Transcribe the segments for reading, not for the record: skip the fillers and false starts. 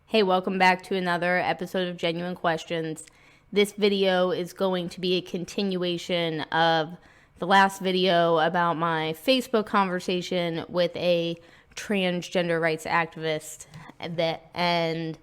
Hey, welcome back to another episode of Genuine Questions. This video is going to be a continuation of the last video about my Facebook conversation with a transgender rights activist, and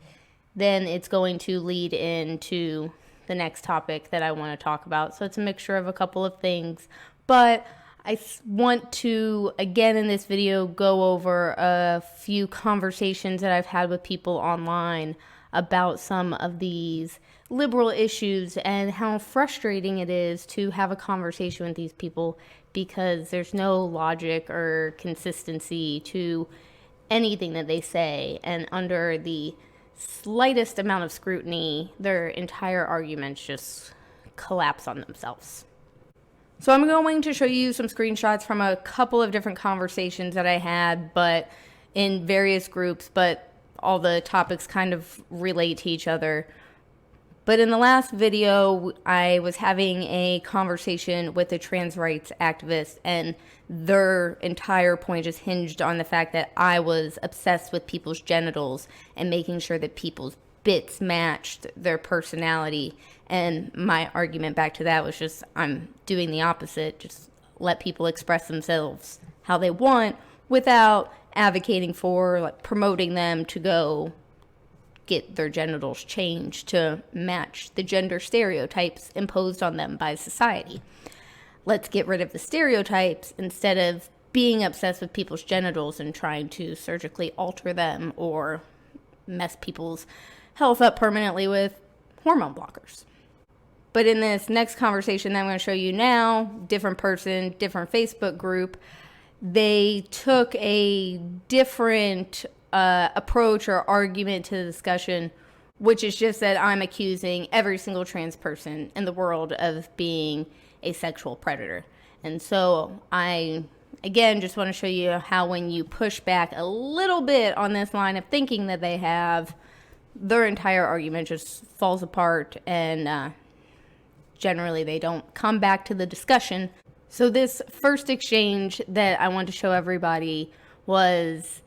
then it's going to lead into the next topic that I want to talk about. So it's a mixture of a couple of things, but I want to, again in this video, go over a few conversations that I've had with people online about some of these liberal issues and how frustrating it is to have a conversation with these people because there's no logic or consistency to anything that they say, and under the slightest amount of scrutiny, their entire arguments just collapse on themselves. So I'm going to show you some screenshots from a couple of different conversations that I had, but in various groups, but all the topics kind of relate to each other. But in the last video, I was having a conversation with a trans rights activist, and their entire point just hinged on the fact that I was obsessed with people's genitals and making sure that people's bits matched their personality. And my argument back to that was just, I'm doing the opposite. Just let people express themselves how they want without advocating for, like, promoting them to go get their genitals changed to match the gender stereotypes imposed on them by society. Let's get rid of the stereotypes instead of being obsessed with people's genitals and trying to surgically alter them or mess people's health up permanently with hormone blockers. But in this next conversation that I'm going to show you now, different person, different Facebook group, they took a different approach or argument to the discussion, which is just that I'm accusing every single trans person in the world of being a sexual predator. And so I, again, just want to show you how when you push back a little bit on this line of thinking that they have, their entire argument just falls apart, and generally they don't come back to the discussion. So this first exchange that I want to show everybody was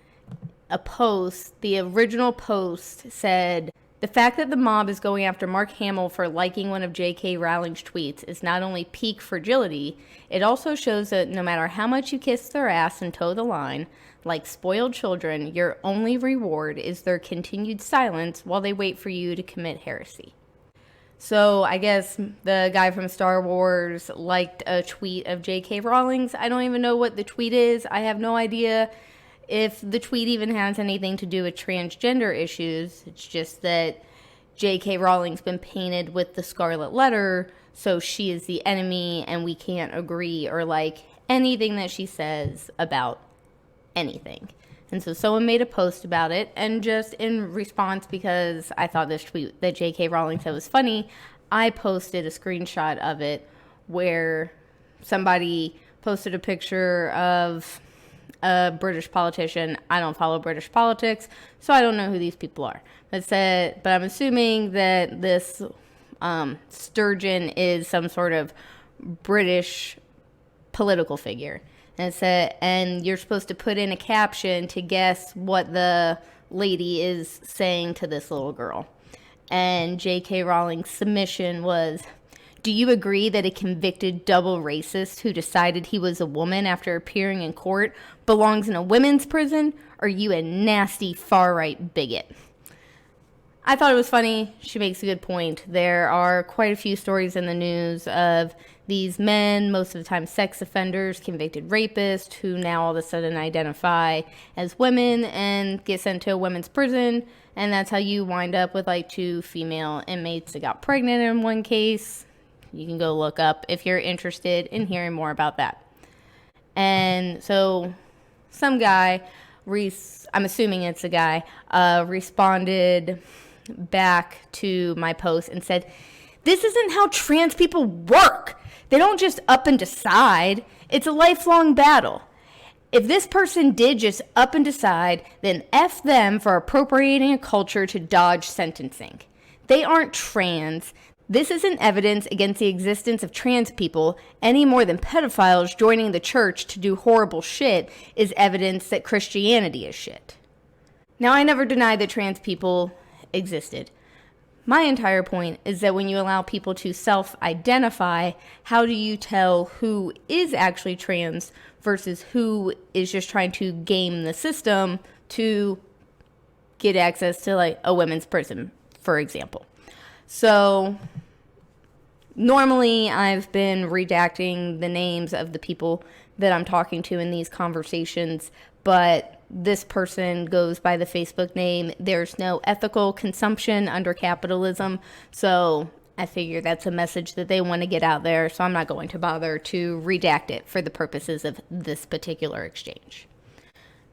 a post. The original post said, "The fact that the mob is going after Mark Hamill for liking one of J.K. Rowling's tweets is not only peak fragility, it also shows that no matter how much you kiss their ass and toe the line, like spoiled children, your only reward is their continued silence while they wait for you to commit heresy." So I guess the guy from Star Wars liked a tweet of J.K. Rowling's. I don't even know what the tweet is. I have no idea if the tweet even has anything to do with transgender issues. It's just that J.K. Rowling's been painted with the scarlet letter, so she is the enemy and we can't agree or like anything that she says about anything. And so someone made a post about it, and just in response, because I thought this tweet that J.K. Rowling said was funny, I posted a screenshot of it where somebody posted a picture of a British politician. I don't follow British politics, so I don't know who these people are. But I'm assuming that this Sturgeon is some sort of British political figure. And it said, and you're supposed to put in a caption to guess what the lady is saying to this little girl. And J.K. Rowling's submission was, "Do you agree that a convicted double racist who decided he was a woman after appearing in court belongs in a women's prison? Or are you a nasty far-right bigot?" I thought it was funny. She makes a good point. There are quite a few stories in the news of these men, most of the time sex offenders, convicted rapists, who now all of a sudden identify as women and get sent to a women's prison. And that's how you wind up with like 2 female inmates that got pregnant in one case. You can go look up if you're interested in hearing more about that. And so some guy, I'm assuming it's a guy, responded back to my post and said, "This isn't how trans people work. They don't just up and decide. It's a lifelong battle. If this person did just up and decide, then F them for appropriating a culture to dodge sentencing. They aren't trans. This isn't evidence against the existence of trans people any more than pedophiles joining the church to do horrible shit is evidence that Christianity is shit." Now, I never denied that trans people existed. My entire point is that when you allow people to self-identify, how do you tell who is actually trans versus who is just trying to game the system to get access to like a women's prison, for example? So normally I've been redacting the names of the people that I'm talking to in these conversations, but this person goes by the Facebook name. There's no ethical consumption under capitalism, so I figure that's a message that they want to get out there, so I'm not going to bother to redact it for the purposes of this particular exchange.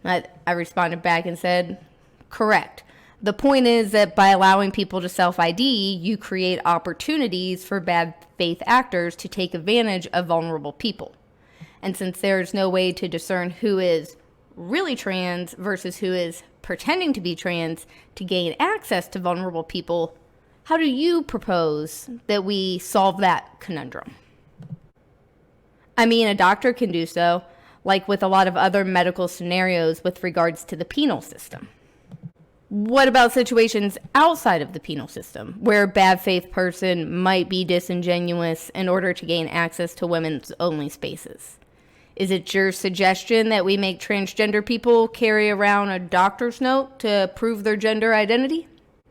I responded back and said, correct. The point is that by allowing people to self-ID, you create opportunities for bad faith actors to take advantage of vulnerable people. And since there's no way to discern who is really trans versus who is pretending to be trans to gain access to vulnerable people, how do you propose that we solve that conundrum? I mean, a doctor can do so, like with a lot of other medical scenarios with regards to the penal system. What about situations outside of the penal system, where a bad faith person might be disingenuous in order to gain access to women's only spaces? Is it your suggestion that we make transgender people carry around a doctor's note to prove their gender identity?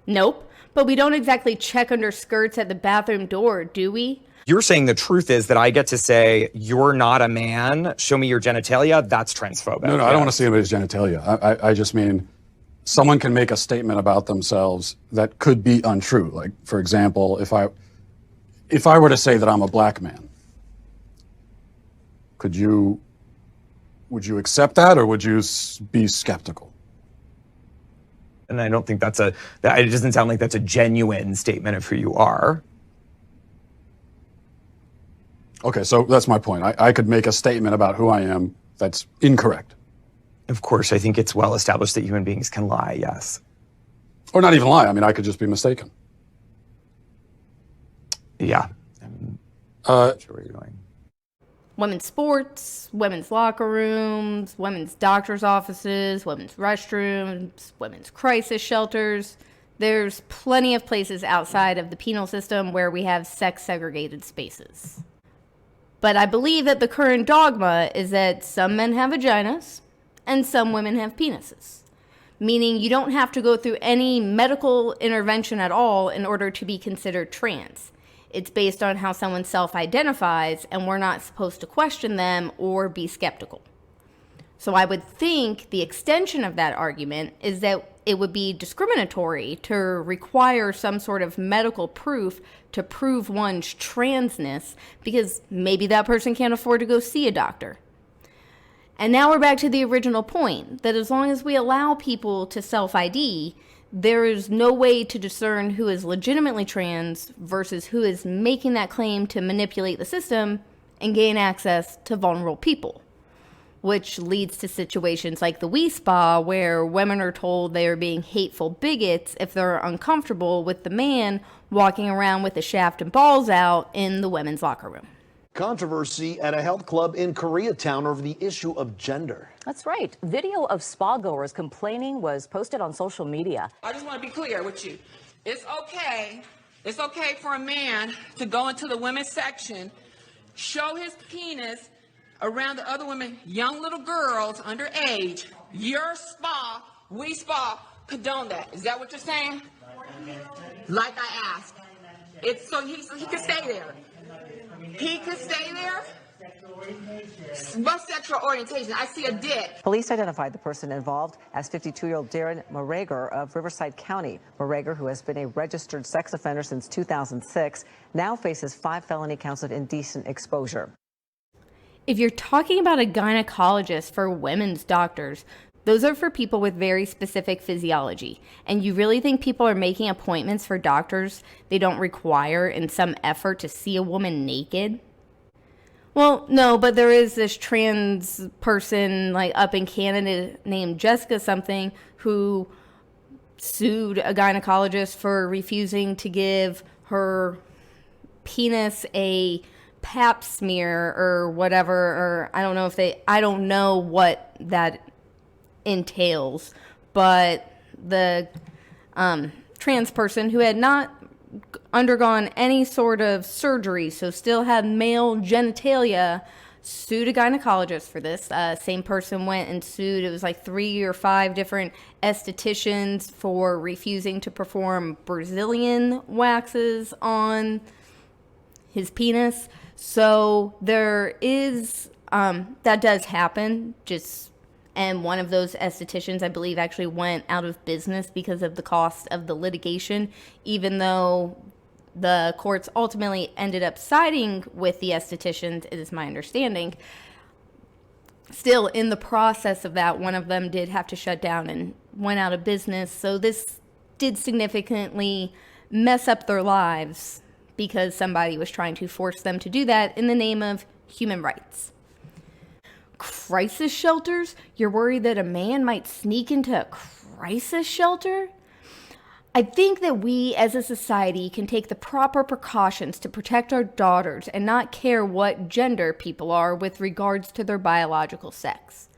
Nope, but we don't exactly check under skirts at the bathroom door, do we? You're saying the truth is that I get to say, you're not a man, show me your genitalia, that's transphobic. No, I don't want to see anybody's genitalia. I just mean someone can make a statement about themselves that could be untrue. Like, for example, if I were to say that I'm a black man, would you accept that, or would you be skeptical? And I don't think it doesn't sound like that's a genuine statement of who you are. Okay, so that's my point. I could make a statement about who I am that's incorrect. Of course, I think it's well established that human beings can lie, yes. Or not even lie. I mean, I could just be mistaken. Yeah. I'm not sure where you're going. Women's sports, women's locker rooms, women's doctor's offices, women's restrooms, women's crisis shelters. There's plenty of places outside of the penal system where we have sex-segregated spaces. But I believe that the current dogma is that some men have vaginas and some women have penises, meaning you don't have to go through any medical intervention at all in order to be considered trans. It's based on how someone self-identifies, and we're not supposed to question them or be skeptical. So I would think the extension of that argument is that it would be discriminatory to require some sort of medical proof to prove one's transness, because maybe that person can't afford to go see a doctor. And now we're back to the original point, that as long as we allow people to self-ID, there is no way to discern who is legitimately trans versus who is making that claim to manipulate the system and gain access to vulnerable people, which leads to situations like the Wee Spa, where women are told they are being hateful bigots if they're uncomfortable with the man walking around with the shaft and balls out in the women's locker room. Controversy at a health club in Koreatown over the issue of gender. That's right. Video of spa goers complaining was posted on social media. I just want to be clear with you. It's okay for a man to go into the women's section, show his penis around the other women, young little girls underage. Your spa, Wee Spa, condone that. Is that what you're saying? Like I asked. It's so he can stay there. He could stay there? What sexual orientation? I see a dick. Police identified the person involved as 52-year-old Darren Morager of Riverside County. Morager, who has been a registered sex offender since 2006, now faces 5 felony counts of indecent exposure. If you're talking about a gynecologist for women's doctors, those are for people with very specific physiology. And you really think people are making appointments for doctors they don't require in some effort to see a woman naked? Well, no, but there is this trans person like up in Canada named Jessica something who sued a gynecologist for refusing to give her penis a pap smear or whatever, or I don't know what that entails, but the trans person who had not undergone any sort of surgery, so still had male genitalia, sued a gynecologist for this. Same person went and sued, it was like 3 or 5 different estheticians for refusing to perform Brazilian waxes on his penis. So there is, that does happen, and one of those estheticians, I believe, actually went out of business because of the cost of the litigation, even though the courts ultimately ended up siding with the estheticians, it is my understanding. Still, in the process of that, one of them did have to shut down and went out of business. So this did significantly mess up their lives because somebody was trying to force them to do that in the name of human rights. Crisis shelters? You're worried that a man might sneak into a crisis shelter? I think that we as a society can take the proper precautions to protect our daughters and not care what gender people are with regards to their biological sex.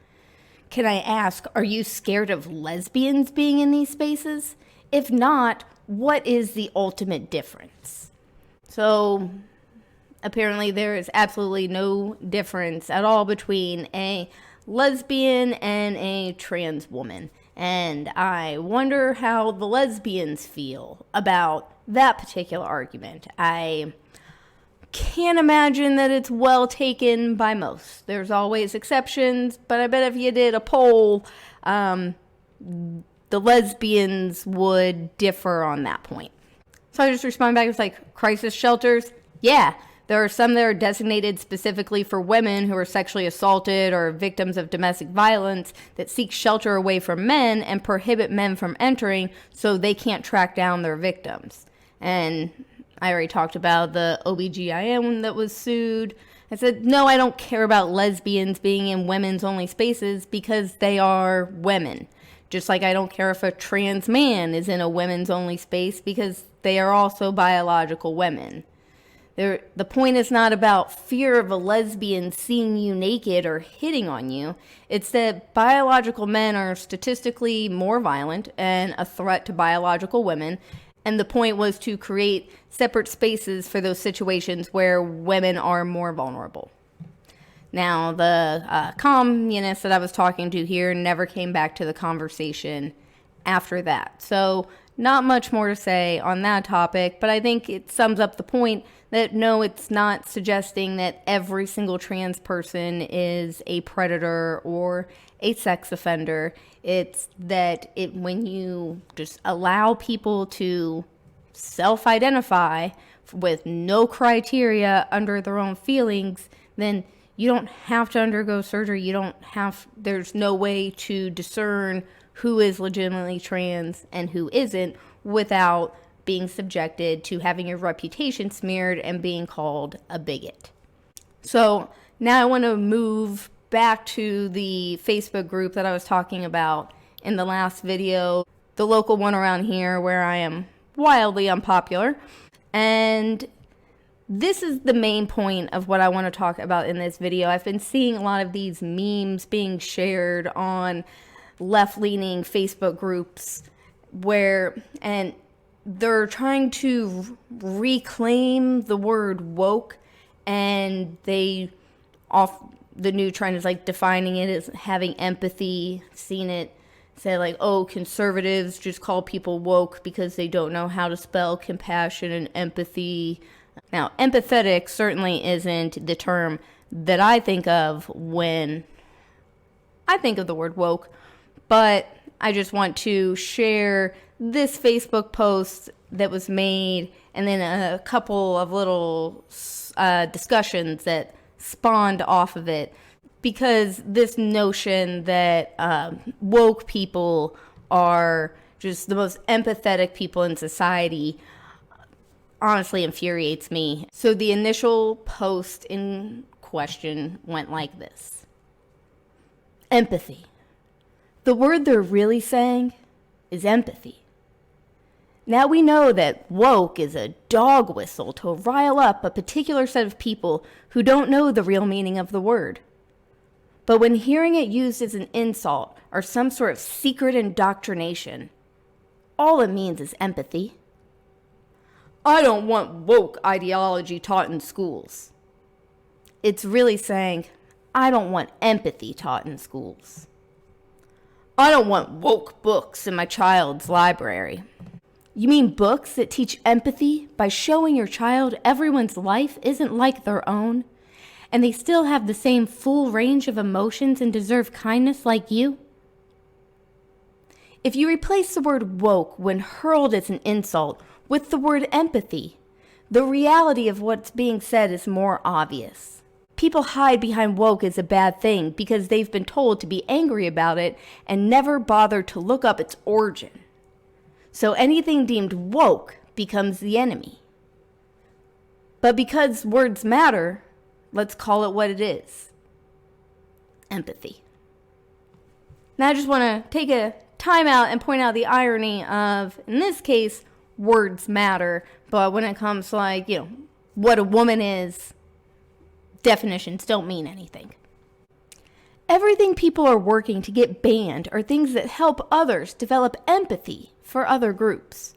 Can I ask, are you scared of lesbians being in these spaces? If not, what is the ultimate difference? So, apparently there is absolutely no difference at all between a lesbian and a trans woman. And I wonder how the lesbians feel about that particular argument. I can't imagine that it's well taken by most. There's always exceptions, but I bet if you did a poll, the lesbians would differ on that point. So I just respond back, it's like, crisis shelters? Yeah. There are some that are designated specifically for women who are sexually assaulted or victims of domestic violence that seek shelter away from men and prohibit men from entering so they can't track down their victims. And I already talked about the OBGYN that was sued. I said, no, I don't care about lesbians being in women's only spaces because they are women. Just like I don't care if a trans man is in a women's only space because they are also biological women. The point is not about fear of a lesbian seeing you naked or hitting on you. It's that biological men are statistically more violent and a threat to biological women. And the point was to create separate spaces for those situations where women are more vulnerable. Now, the communist that I was talking to here never came back to the conversation after that. So not much more to say on that topic, but I think it sums up the point that no, it's not suggesting that every single trans person is a predator or a sex offender. It's that when you just allow people to self-identify with no criteria under their own feelings, then you don't have to undergo surgery. There's no way to discern who is legitimately trans and who isn't without being subjected to having your reputation smeared and being called a bigot. So now I want to move back to the Facebook group that I was talking about in the last video, the local one around here where I am wildly unpopular. And this is the main point of what I want to talk about in this video. I've been seeing a lot of these memes being shared on left-leaning Facebook groups and they're trying to reclaim the word woke, and the new trend is like defining it as having empathy, seen it say like, oh, conservatives just call people woke because they don't know how to spell compassion and empathy. Now, empathetic certainly isn't the term that I think of when I think of the word woke, but I just want to share this Facebook post that was made and then a couple of little discussions that spawned off of it, because this notion that woke people are just the most empathetic people in society honestly infuriates me. So the initial post in question went like this. Empathy. The word they're really saying is empathy. Now we know that woke is a dog whistle to rile up a particular set of people who don't know the real meaning of the word. But when hearing it used as an insult or some sort of secret indoctrination, all it means is empathy. I don't want woke ideology taught in schools. It's really saying, I don't want empathy taught in schools. I don't want woke books in my child's library. You mean books that teach empathy by showing your child everyone's life isn't like their own, and they still have the same full range of emotions and deserve kindness like you? If you replace the word woke when hurled as an insult with the word empathy, the reality of what's being said is more obvious. People hide behind woke as a bad thing because they've been told to be angry about it and never bother to look up its origin. So anything deemed woke becomes the enemy. But because words matter, let's call it what it is. Empathy. Now I just want to take a time out and point out the irony of, in this case, words matter, but when it comes to what a woman is, definitions don't mean anything. Everything people are working to get banned are things that help others develop empathy for other groups.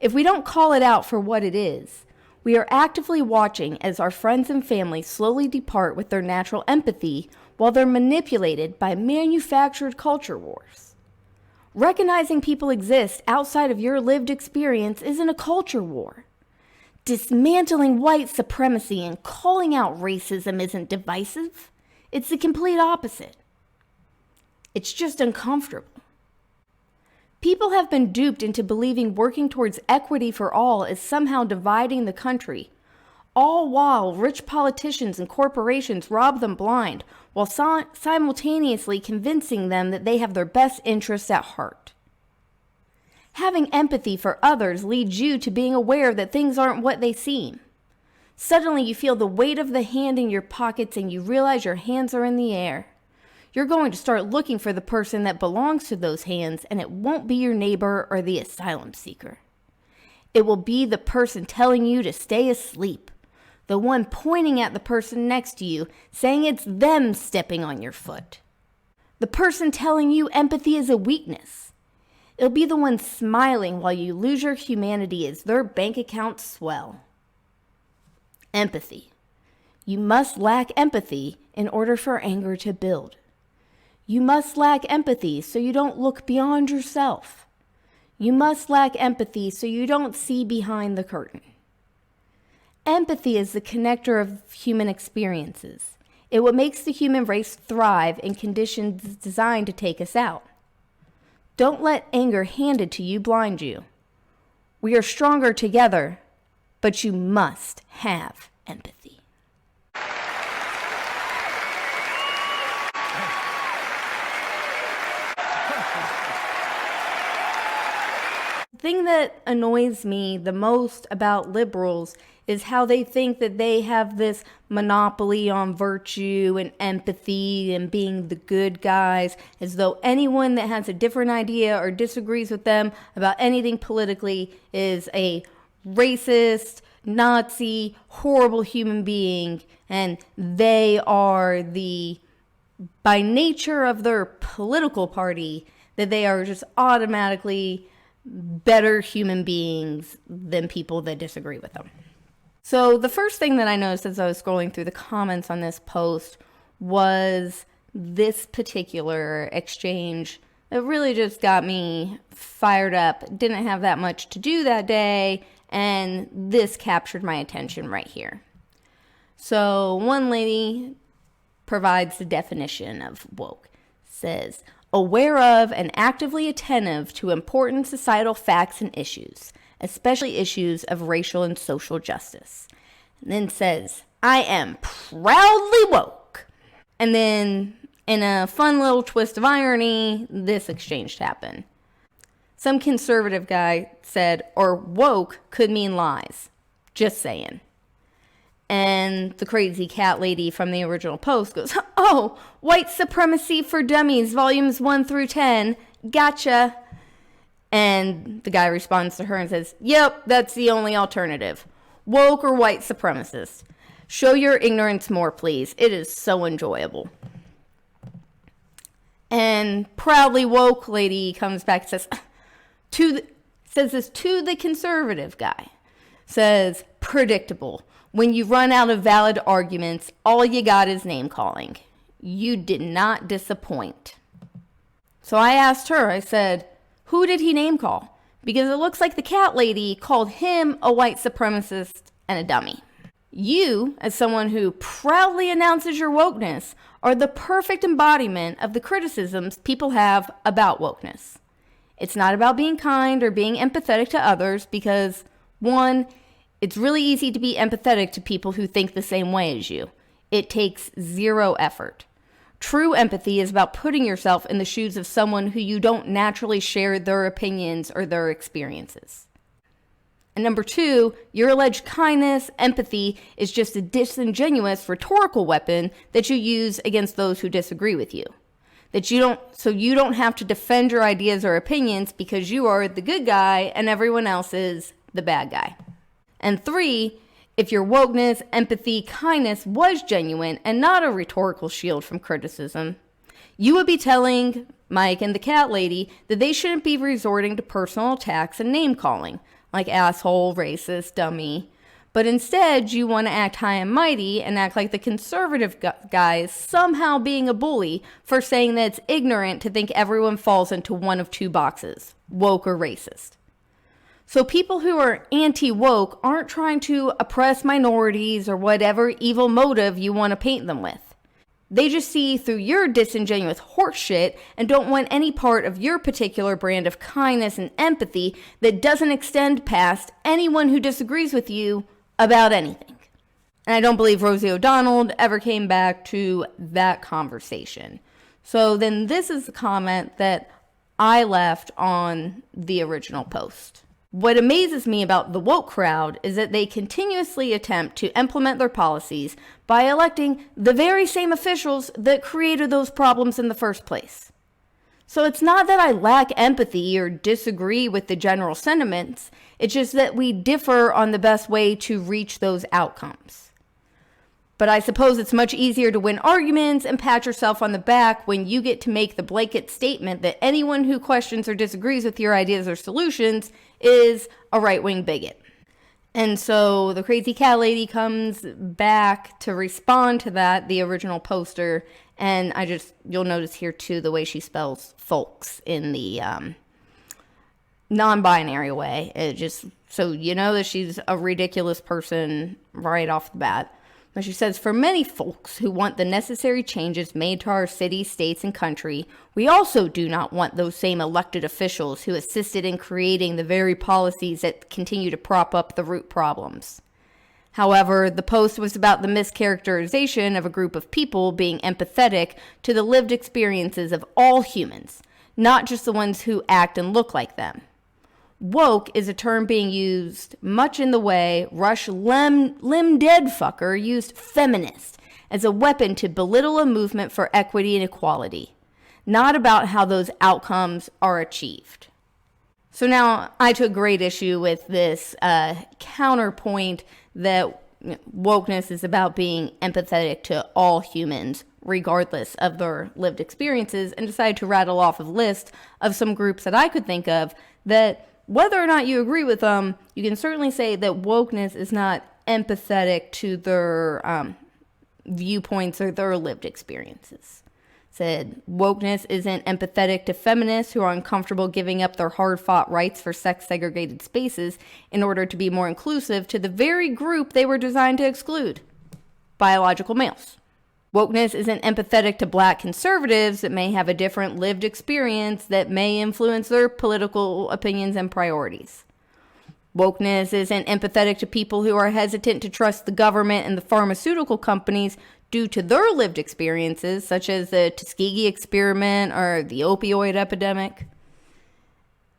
If we don't call it out for what it is, we are actively watching as our friends and family slowly depart with their natural empathy while they're manipulated by manufactured culture wars. Recognizing people exist outside of your lived experience isn't a culture war. Dismantling white supremacy and calling out racism isn't divisive. It's the complete opposite. It's just uncomfortable. People have been duped into believing working towards equity for all is somehow dividing the country, all while rich politicians and corporations rob them blind while simultaneously convincing them that they have their best interests at heart. Having empathy for others leads you to being aware that things aren't what they seem. Suddenly you feel the weight of the hand in your pockets and you realize your hands are in the air. You're going to start looking for the person that belongs to those hands, and it won't be your neighbor or the asylum seeker. It will be the person telling you to stay asleep. The one pointing at the person next to you, saying it's them stepping on your foot. The person telling you empathy is a weakness. It'll be the one smiling while you lose your humanity as their bank accounts swell. Empathy. You must lack empathy in order for anger to build. You must lack empathy so you don't look beyond yourself. You must lack empathy so you don't see behind the curtain. Empathy is the connector of human experiences. It's what makes the human race thrive in conditions designed to take us out. Don't let anger handed to you blind you. We are stronger together, but you must have empathy. The thing that annoys me the most about liberals is how they think that they have this monopoly on virtue and empathy and being the good guys, as though anyone that has a different idea or disagrees with them about anything politically is a racist, Nazi, horrible human being, and they are by nature of their political party, that they are just automatically better human beings than people that disagree with them. So the first thing that I noticed as I was scrolling through the comments on this post was this particular exchange. It really just got me fired up. Didn't have that much to do that day, and this captured my attention right here. So one lady provides the definition of woke. Says, aware of and actively attentive to important societal facts and issues, especially issues of racial and social justice. And then says, I am proudly woke. And then, in a fun little twist of irony, this exchange happened. Some conservative guy said, or woke could mean lies. Just saying. And the crazy cat lady from the original post goes, oh, White Supremacy for Dummies, volumes 1 through 10. Gotcha. And the guy responds to her and says, yep, that's the only alternative. Woke or white supremacist. Show your ignorance more, please. It is so enjoyable. And proudly woke lady comes back and says, says this to the conservative guy. Says, predictable. When you run out of valid arguments, all you got is name calling. You did not disappoint. So I asked her, I said, who did he name call? Because it looks like the cat lady called him a white supremacist and a dummy. You, as someone who proudly announces your wokeness, are the perfect embodiment of the criticisms people have about wokeness. It's not about being kind or being empathetic to others because, one, it's really easy to be empathetic to people who think the same way as you. It takes zero effort. True empathy is about putting yourself in the shoes of someone who you don't naturally share their opinions or their experiences. And number two, your alleged kindness, empathy, is just a disingenuous rhetorical weapon that you use against those who disagree with you. So you don't have to defend your ideas or opinions because you are the good guy and everyone else is the bad guy. And three, if your wokeness, empathy, kindness was genuine and not a rhetorical shield from criticism, you would be telling Mike and the cat lady that they shouldn't be resorting to personal attacks and name calling, like asshole, racist, dummy. But instead, you want to act high and mighty and act like the conservative guy is somehow being a bully for saying that it's ignorant to think everyone falls into one of two boxes, woke or racist. So people who are anti-woke aren't trying to oppress minorities or whatever evil motive you want to paint them with. They just see through your disingenuous horseshit and don't want any part of your particular brand of kindness and empathy that doesn't extend past anyone who disagrees with you about anything. And I don't believe Rosie O'Donnell ever came back to that conversation. So then this is the comment that I left on the original post. What amazes me about the woke crowd is that they continuously attempt to implement their policies by electing the very same officials that created those problems in the first place. So it's not that I lack empathy or disagree with the general sentiments, it's just that we differ on the best way to reach those outcomes. But I suppose it's much easier to win arguments and pat yourself on the back when you get to make the blanket statement that anyone who questions or disagrees with your ideas or solutions is a right-wing bigot. And so the crazy cat lady comes back to respond to that, the original poster, and you'll notice here too the way she spells folks in the non-binary way. It just, so you know that she's a ridiculous person right off the bat. But she says, for many folks who want the necessary changes made to our cities, states, and country, we also do not want those same elected officials who assisted in creating the very policies that continue to prop up the root problems. However, the post was about the mischaracterization of a group of people being empathetic to the lived experiences of all humans, not just the ones who act and look like them. Woke is a term being used much in the way Rush Limdead used feminist as a weapon to belittle a movement for equity and equality, not about how those outcomes are achieved. So now I took great issue with this counterpoint that wokeness is about being empathetic to all humans, regardless of their lived experiences, and decided to rattle off a list of some groups that I could think of that, whether or not you agree with them, you can certainly say that wokeness is not empathetic to their viewpoints or their lived experiences. Said wokeness isn't empathetic to feminists who are uncomfortable giving up their hard-fought rights for sex-segregated spaces in order to be more inclusive to the very group they were designed to exclude, biological males. Wokeness isn't empathetic to black conservatives that may have a different lived experience that may influence their political opinions and priorities. Wokeness isn't empathetic to people who are hesitant to trust the government and the pharmaceutical companies due to their lived experiences, such as the Tuskegee experiment or the opioid epidemic.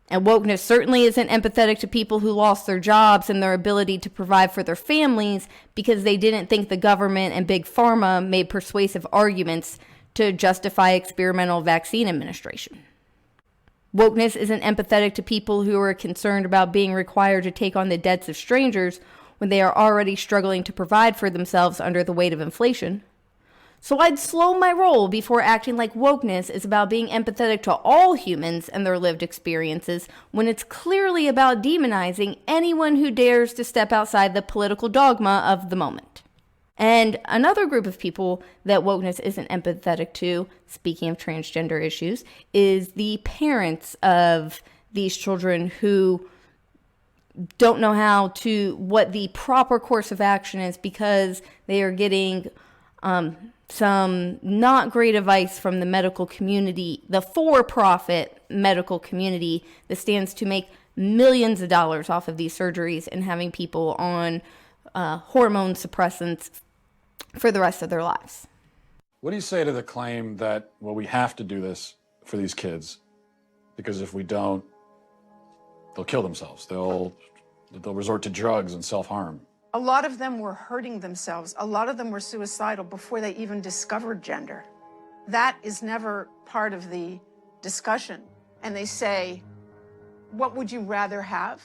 And wokeness certainly isn't empathetic to people who lost their jobs and their ability to provide for their families because they didn't think the government and big pharma made persuasive arguments to justify experimental vaccine administration. Wokeness isn't empathetic to people who are concerned about being required to take on the debts of strangers when they are already struggling to provide for themselves under the weight of inflation. So I'd slow my roll before acting like wokeness is about being empathetic to all humans and their lived experiences, when it's clearly about demonizing anyone who dares to step outside the political dogma of the moment. And another group of people that wokeness isn't empathetic to, speaking of transgender issues, is the parents of these children who don't know what the proper course of action is, because they are getting some not great advice from the medical community, the for-profit medical community that stands to make millions of dollars off of these surgeries and having people on hormone suppressants for the rest of their lives. What do you say to the claim that, well, we have to do this for these kids because if we don't, they'll kill themselves. They'll resort to drugs and self-harm. A lot of them were hurting themselves. A lot of them were suicidal before they even discovered gender. That is never part of the discussion. And they say, what would you rather have?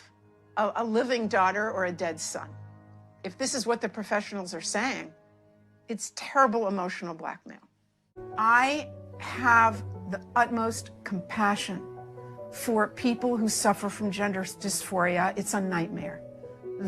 A living daughter or a dead son? If this is what the professionals are saying, it's terrible emotional blackmail. I have the utmost compassion for people who suffer from gender dysphoria. It's a nightmare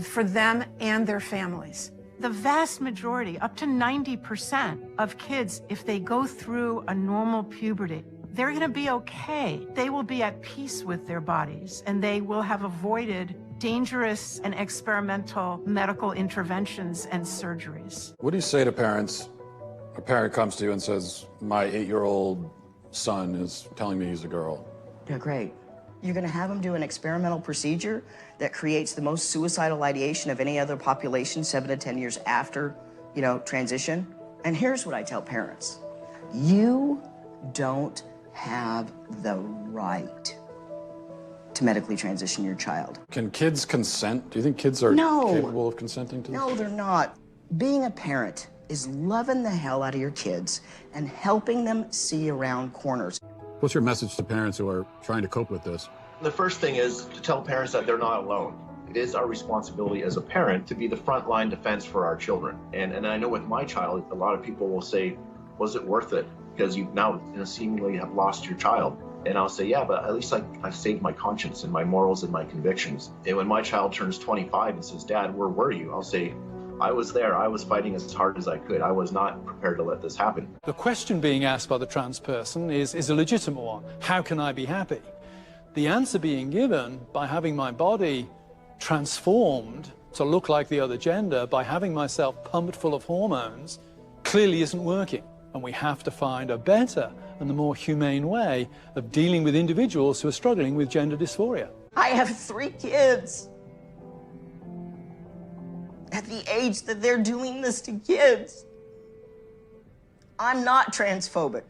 for them and their families. The vast majority, up to 90% of kids, if they go through a normal puberty, they're going to be okay. They will be at peace with their bodies, and they will have avoided dangerous and experimental medical interventions and surgeries. What do you say to parents? A parent comes to you and says, my 8-year-old son is telling me he's a girl. Yeah, great. You're going to have them do an experimental procedure that creates the most suicidal ideation of any other population 7 to 10 years after, transition. And here's what I tell parents. You don't have the right to medically transition your child. Can kids consent? Do you think kids are capable of consenting to this? No, they're not. Being a parent is loving the hell out of your kids and helping them see around corners. What's your message to parents who are trying to cope with this? The first thing is to tell parents that they're not alone. It is our responsibility as a parent to be the frontline defense for our children. And I know with my child, a lot of people will say, was it worth it? Because you now seemingly have lost your child. And I'll say, yeah, but at least I've saved my conscience and my morals and my convictions. And when my child turns 25 and says, Dad, where were you? I'll say, I was there. I was fighting as hard as I could. I was not prepared to let this happen. The question being asked by the trans person is a legitimate one. How can I be happy? The answer being given by having my body transformed to look like the other gender, by having myself pumped full of hormones, clearly isn't working. And we have to find a better and a more humane way of dealing with individuals who are struggling with gender dysphoria. I have 3 kids. At the age that they're doing this to kids. I'm not transphobic.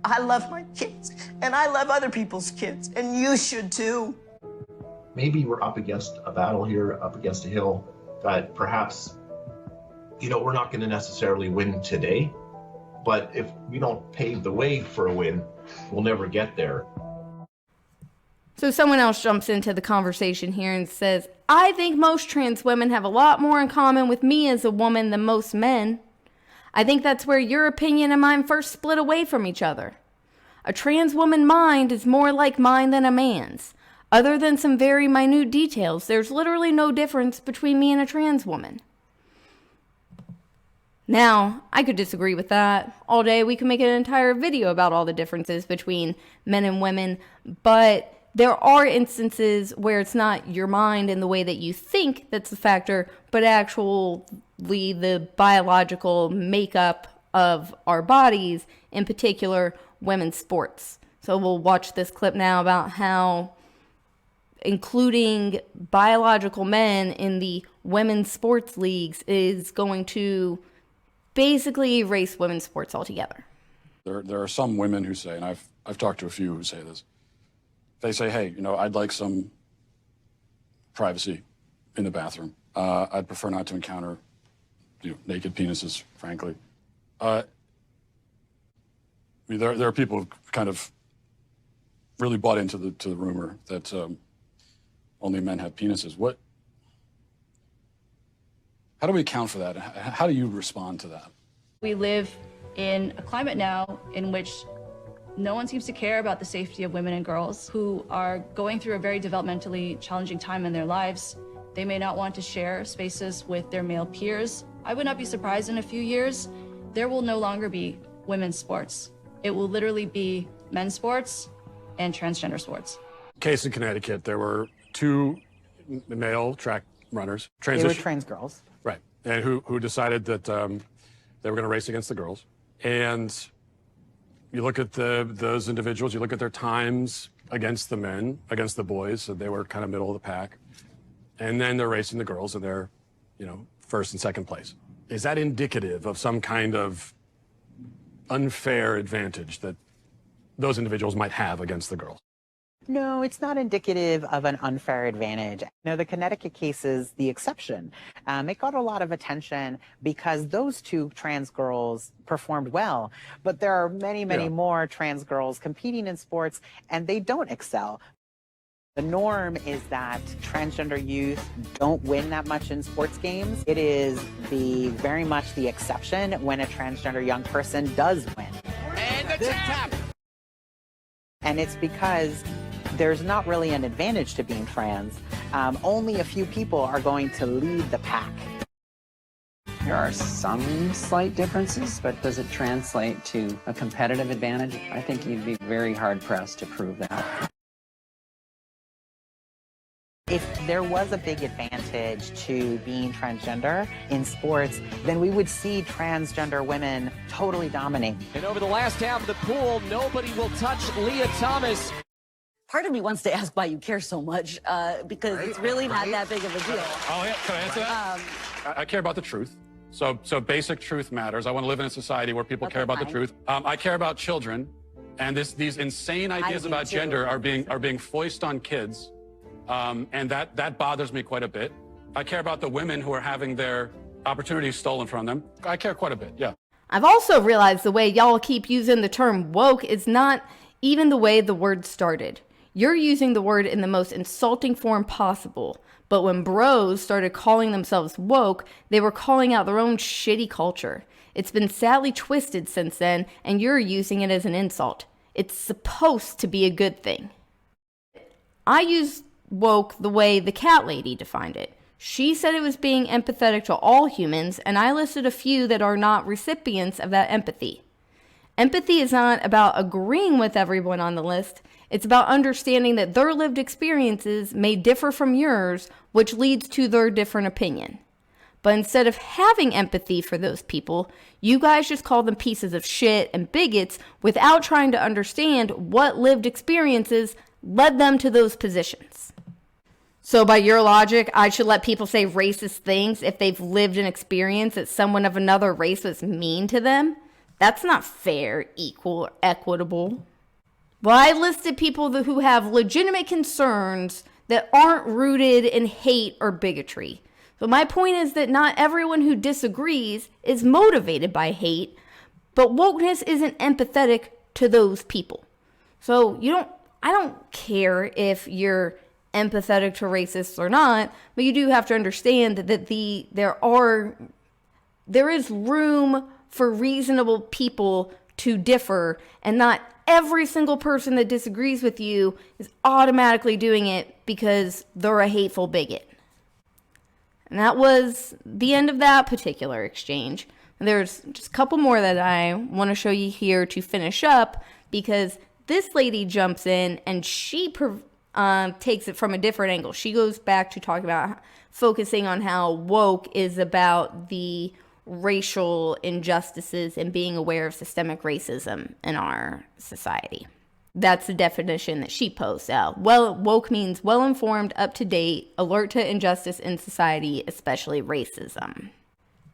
I love my kids, and I love other people's kids, and you should too. Maybe we're up against a battle here, up against a hill that perhaps, we're not going to necessarily win today, but if we don't pave the way for a win, we'll never get there. So someone else jumps into the conversation here and says, I think most trans women have a lot more in common with me as a woman than most men. I think that's where your opinion and mine first split away from each other. A trans woman mind is more like mine than a man's. Other than some very minute details, there's literally no difference between me and a trans woman. Now, I could disagree with that all day. We could make an entire video about all the differences between men and women, but there are instances where it's not your mind and the way that you think that's the factor, but actually the biological makeup of our bodies, in particular women's sports. So we'll watch this clip now about how including biological men in the women's sports leagues is going to basically erase women's sports altogether. There are some women who say, and I've talked to a few who say this, they say, hey, I'd like some privacy in the bathroom. I'd prefer not to encounter naked penises, frankly. There are people who kind of really bought into the rumor that only men have penises. How do we account for that? How do you respond to that? We live in a climate now in which no one seems to care about the safety of women and girls who are going through a very developmentally challenging time in their lives. They may not want to share spaces with their male peers. I would not be surprised in a few years, there will no longer be women's sports. It will literally be men's sports and transgender sports. Case in Connecticut, there were 2 male track runners. They were trans girls. Right, and who decided that they were going to race against the girls. And you look at those individuals, you look at their times against the men, against the boys, so they were kind of middle of the pack. And then they're racing the girls and they're, first and second place. Is that indicative of some kind of unfair advantage that those individuals might have against the girls? No, it's not indicative of an unfair advantage. The Connecticut case is the exception. It got a lot of attention because those 2 trans girls performed well, but there are many more trans girls competing in sports and they don't excel. The norm is that transgender youth don't win that much in sports games. It is very much the exception when a transgender young person does win. And the tap! And it's because there's not really an advantage to being trans. Only a few people are going to lead the pack. There are some slight differences, but does it translate to a competitive advantage? I think you'd be very hard-pressed to prove that. If there was a big advantage to being transgender in sports, then we would see transgender women totally dominate. And over the last half of the pool, nobody will touch Leah Thomas. Part of me wants to ask why you care so much, because it's really not that big of a deal. Oh, yeah, can I answer that? I care about the truth. So basic truth matters. I want to live in a society where people care about the truth. I care about children, and these insane ideas about gender are being foisted on kids. And that bothers me quite a bit. I care about the women who are having their opportunities stolen from them. I care quite a bit, yeah. I've also realized the way y'all keep using the term woke is not even the way the word started. You're using the word in the most insulting form possible. But when bros started calling themselves woke, they were calling out their own shitty culture. It's been sadly twisted since then, and you're using it as an insult. It's supposed to be a good thing. I use woke the way the cat lady defined it. She said it was being empathetic to all humans, and I listed a few that are not recipients of that empathy. Empathy is not about agreeing with everyone on the list. It's about understanding that their lived experiences may differ from yours, which leads to their different opinion. But instead of having empathy for those people, you guys just call them pieces of shit and bigots without trying to understand what lived experiences led them to those positions. So by your logic, I should let people say racist things if they've lived an experience that someone of another race was mean to them? That's not fair, equal, or equitable. Well, I listed people who have legitimate concerns that aren't rooted in hate or bigotry. So my point is that not everyone who disagrees is motivated by hate, but wokeness isn't empathetic to those people. So I don't care if you're empathetic to racists or not, but you do have to understand that there is room for reasonable people to differ, and not every single person that disagrees with you is automatically doing it because they're a hateful bigot. And that was the end of that particular exchange. There's just a couple more that I want to show you here to finish up, because this lady jumps in and she takes it from a different angle. She goes back to talk about focusing on how woke is about the racial injustices and being aware of systemic racism in our society. That's the definition that she posts out. Well, woke means well-informed, up-to-date, alert to injustice in society, especially racism.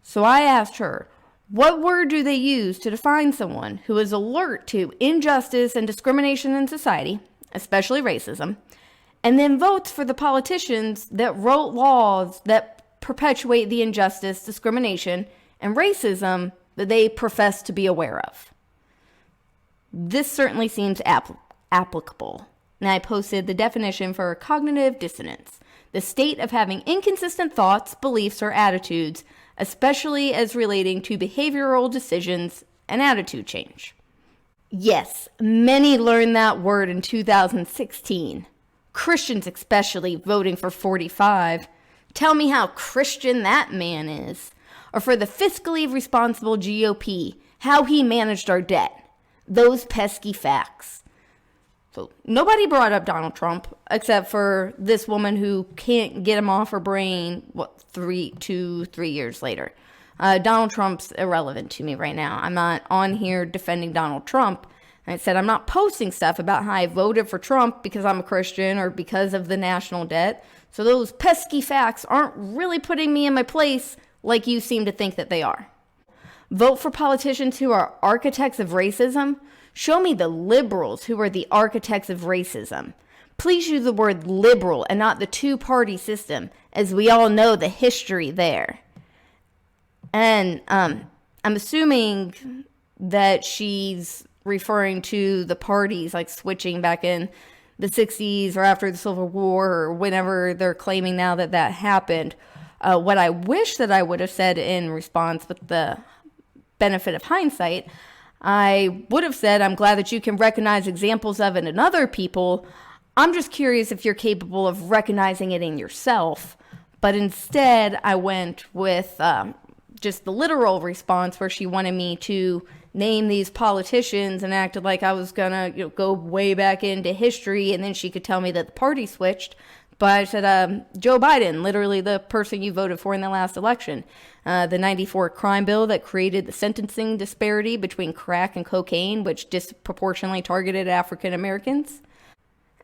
So I asked her, what word do they use to define someone who is alert to injustice and discrimination in society, especially racism, and then votes for the politicians that wrote laws that perpetuate the injustice, discrimination, and racism that they profess to be aware of? This certainly seems applicable. And I posted the definition for cognitive dissonance: the state of having inconsistent thoughts, beliefs, or attitudes, especially as relating to behavioral decisions an attitude change. Yes, many learned that word in 2016. Christians especially voting for 45. Tell me how Christian that man is. Or for the fiscally responsible GOP, how he managed our debt. Those pesky facts. So nobody brought up Donald Trump except for this woman who can't get him off her brain, 3 years later. Donald Trump's irrelevant to me right now. I'm not on here defending Donald Trump. I said I'm not posting stuff about how I voted for Trump because I'm a Christian or because of the national debt. So those pesky facts aren't really putting me in my place like you seem to think that they are. Vote for politicians who are architects of racism. Show me the liberals who are the architects of racism. Please use the word liberal and not the two-party system, as we all know the history there. And I'm assuming that she's referring to the parties, like switching back in the 60s or after the Civil War or whenever they're claiming now that that happened. What I wish that I would have said in response with the benefit of hindsight, I would have said, I'm glad that you can recognize examples of it in other people. I'm just curious if you're capable of recognizing it in yourself. But instead, I went with just the literal response where she wanted me to name these politicians and acted like I was going to go way back into history and then she could tell me that the party switched. But I said, Joe Biden, literally the person you voted for in the last election. The 94 crime bill that created the sentencing disparity between crack and cocaine, which disproportionately targeted African Americans.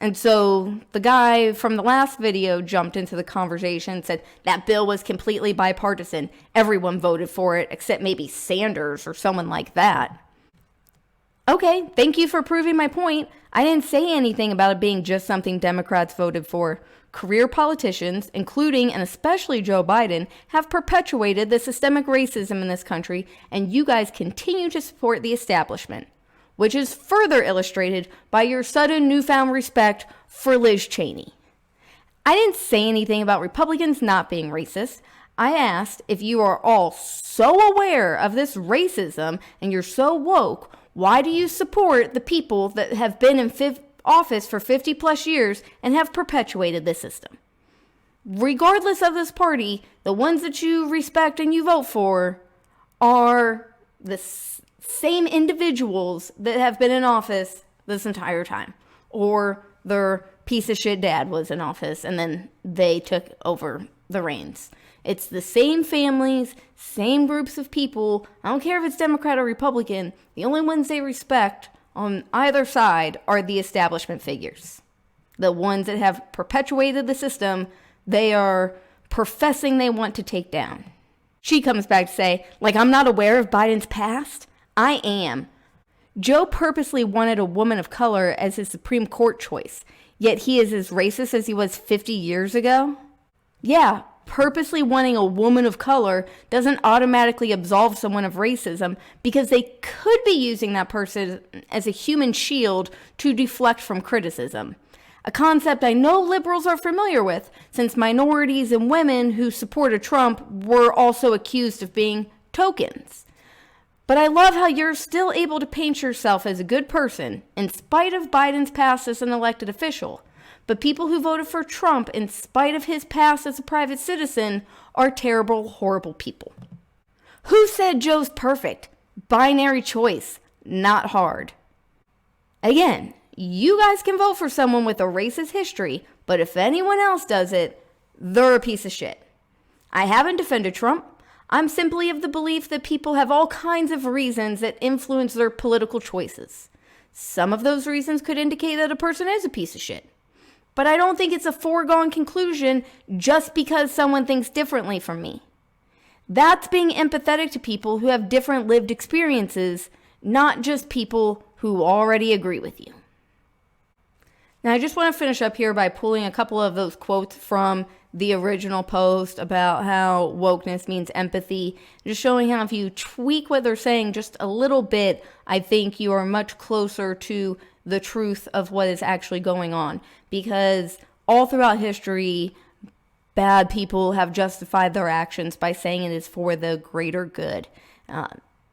And so the guy from the last video jumped into the conversation and said that bill was completely bipartisan. Everyone voted for it except maybe Sanders or someone like that. Okay, thank you for proving my point. I didn't say anything about it being just something Democrats voted for. Career politicians, including and especially Joe Biden, have perpetuated the systemic racism in this country, and you guys continue to support the establishment, which is further illustrated by your sudden newfound respect for Liz Cheney. I didn't say anything about Republicans not being racist. I asked if you are all so aware of this racism and you're so woke, why do you support the people that have been in office for 50 plus years and have perpetuated this system? Regardless of this party, the ones that you respect and you vote for are the same individuals that have been in office this entire time. Or their piece of shit dad was in office and then they took over the reins. It's the same families, same groups of people. I don't care if it's Democrat or Republican. The only ones they respect on either side are the establishment figures. The ones that have perpetuated the system, they are professing they want to take down. She comes back to say, like, I'm not aware of Biden's past? I am. Joe purposely wanted a woman of color as his Supreme Court choice, yet he is as racist as he was 50 years ago? Yeah, purposely wanting a woman of color doesn't automatically absolve someone of racism because they could be using that person as a human shield to deflect from criticism. A concept I know liberals are familiar with, since minorities and women who supported Trump were also accused of being tokens. But I love how you're still able to paint yourself as a good person, in spite of Biden's past as an elected official. But people who voted for Trump, in spite of his past as a private citizen, are terrible, horrible people. Who said Joe's perfect? Binary choice, not hard. Again, you guys can vote for someone with a racist history, but if anyone else does it, they're a piece of shit. I haven't defended Trump. I'm simply of the belief that people have all kinds of reasons that influence their political choices. Some of those reasons could indicate that a person is a piece of shit. But I don't think it's a foregone conclusion just because someone thinks differently from me. That's being empathetic to people who have different lived experiences, not just people who already agree with you. Now, I just want to finish up here by pulling a couple of those quotes from the original post about how wokeness means empathy, just showing how if you tweak what they're saying just a little bit, I think you are much closer to the truth of what is actually going on. Because all throughout history, bad people have justified their actions by saying it is for the greater good.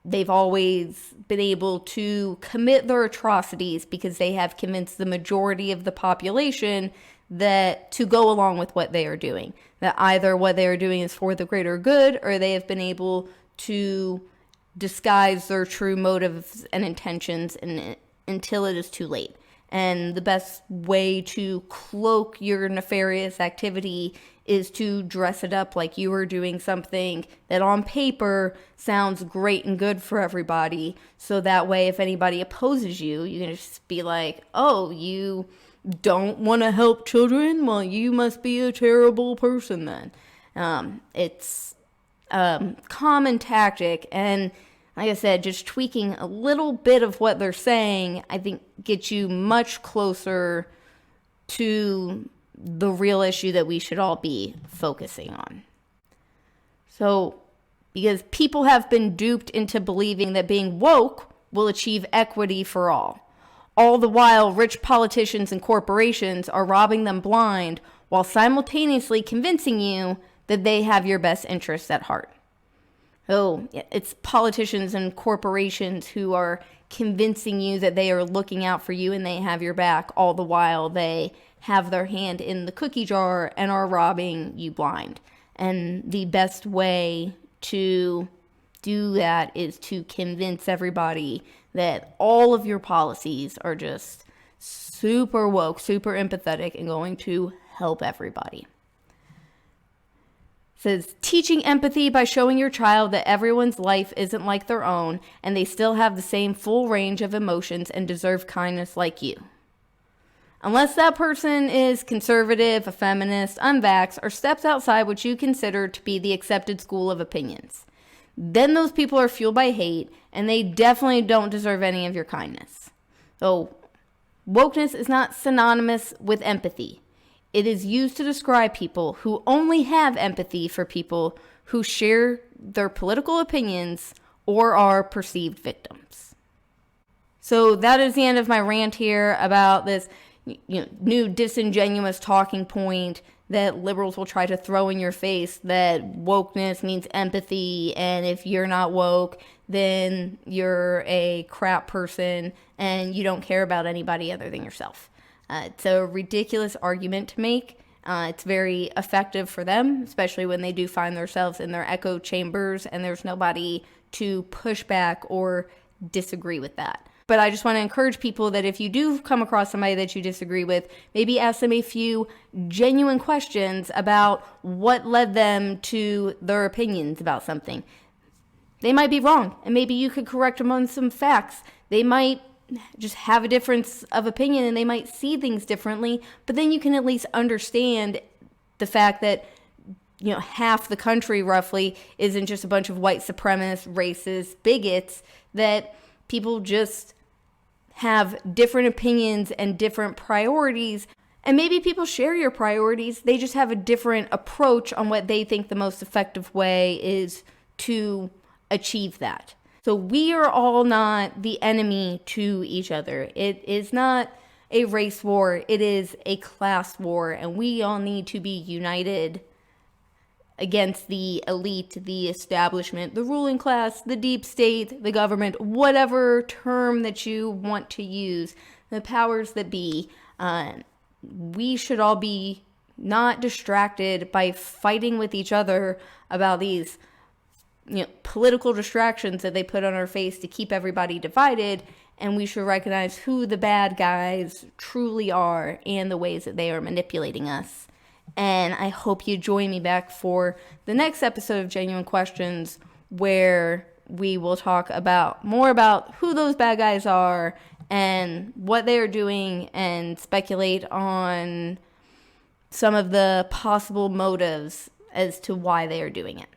they've always been able to commit their atrocities because they have convinced the majority of the population that to go along with what they are doing, that either what they are doing is for the greater good, or they have been able to disguise their true motives and intentions until it is too late. And the best way to cloak your nefarious activity is to dress it up like you are doing something that on paper sounds great and good for everybody. So that way, if anybody opposes you, you can just be like, oh, you don't want to help children? Well, you must be a terrible person then. It's a common tactic, and like I said, just tweaking a little bit of what they're saying, I think gets you much closer to the real issue that we should all be focusing on. So, because people have been duped into believing that being woke will achieve equity for all the while rich politicians and corporations are robbing them blind while simultaneously convincing you that they have your best interests at heart. Oh, it's politicians and corporations who are convincing you that they are looking out for you and they have your back, all the while they have their hand in the cookie jar and are robbing you blind. And the best way to do that is to convince everybody that all of your policies are just super woke, super empathetic, and going to help everybody. Says, teaching empathy by showing your child that everyone's life isn't like their own and they still have the same full range of emotions and deserve kindness like you. Unless that person is conservative, a feminist, unvax, or steps outside what you consider to be the accepted school of opinions. Then those people are fueled by hate and they definitely don't deserve any of your kindness. So, wokeness is not synonymous with empathy. It is used to describe people who only have empathy for people who share their political opinions or are perceived victims. So that is the end of my rant here about this new disingenuous talking point that liberals will try to throw in your face, that wokeness means empathy, and if you're not woke, then you're a crap person and you don't care about anybody other than yourself. It's a ridiculous argument to make. It's very effective for them, especially when they do find themselves in their echo chambers and there's nobody to push back or disagree with that. But I just want to encourage people that if you do come across somebody that you disagree with, maybe ask them a few genuine questions about what led them to their opinions about something. They might be wrong, and maybe you could correct them on some facts. They might just have a difference of opinion and they might see things differently, but then you can at least understand the fact that half the country roughly isn't just a bunch of white supremacists, racists, bigots, that people just have different opinions and different priorities. And maybe people share your priorities, they just have a different approach on what they think the most effective way is to achieve that. So we are all not the enemy to each other. It is not a race war. It is a class war. And we all need to be united against the elite, the establishment, the ruling class, the deep state, the government, whatever term that you want to use, the powers that be. We should all be not distracted by fighting with each other about these political distractions that they put on our face to keep everybody divided, and we should recognize who the bad guys truly are and the ways that they are manipulating us. And I hope you join me back for the next episode of Genuine Questions, where we will talk more about who those bad guys are and what they are doing and speculate on some of the possible motives as to why they are doing it.